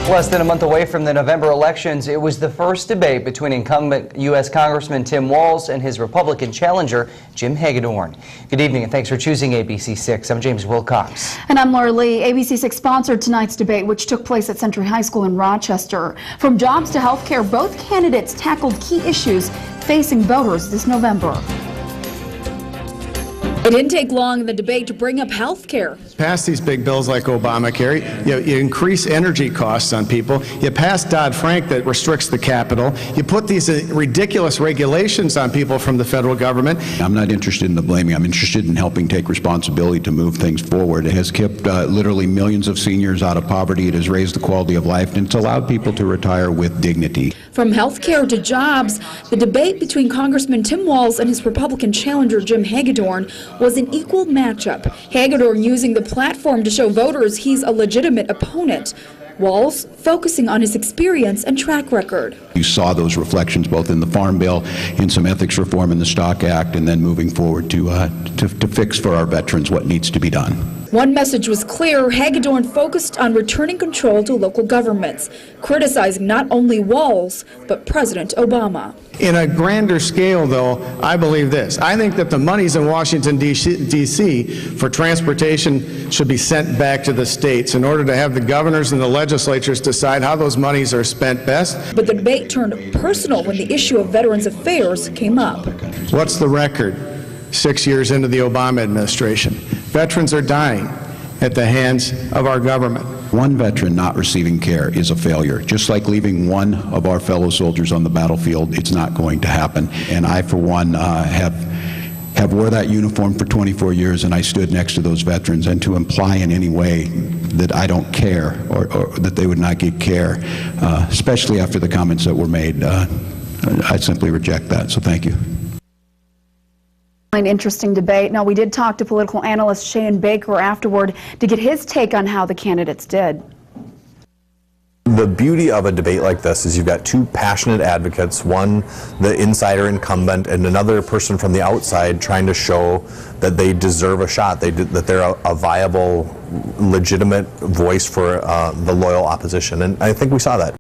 Less than a month away from the November elections, it was the first debate between incumbent U.S. Congressman Tim Walz and his Republican challenger, Jim Hagedorn. Good evening and thanks for choosing ABC 6. I'm James Wilcox. And I'm Laura Lee. ABC 6 sponsored tonight's debate, which took place at Century High School in Rochester. From jobs to health care, both candidates tackled key issues facing voters this November. It didn't take long in the debate to bring up health care. Pass these big bills like Obamacare, you increase energy costs on people, you pass Dodd-Frank that restricts the capital, you put these ridiculous regulations on people from the federal government. I'm not interested in the blaming, I'm interested in helping take responsibility to move things forward. It has kept literally millions of seniors out of poverty, it has raised the quality of life, and it's allowed people to retire with dignity. From health care to jobs, the debate between Congressman Tim Walz and his Republican challenger Jim Hagedorn was an equal matchup. Hagedorn using the platform to show voters he's a legitimate opponent. Walz focusing on his experience and track record. You saw those reflections both in the Farm Bill, in some ethics reform in the Stock Act, and then moving forward to fix for our veterans what needs to be done. One message was clear. Hagedorn focused on returning control to local governments, criticizing not only Walz, but President Obama. In a grander scale, though, I believe this. I think that the monies in Washington, D.C. for transportation should be sent back to the states in order to have the governors and the legislatures decide how those monies are spent best. But the debate turned personal when the issue of Veterans Affairs came up. What's the record 6 years into the Obama administration? Veterans are dying at the hands of our government. One veteran not receiving care is a failure. Just like leaving one of our fellow soldiers on the battlefield, it's not going to happen. And I, for one, have wore that uniform for 24 years, and I stood next to those veterans. And to imply in any way that I don't care or that they would not get care, especially after the comments that were made, I simply reject that. So thank you. An interesting debate. Now, we did talk to political analyst Shane Baker afterward to get his take on how the candidates did. The beauty of a debate like this is you've got two passionate advocates, one the insider incumbent and another person from the outside trying to show that they deserve a shot, that they're a viable, legitimate voice for the loyal opposition. And I think we saw that.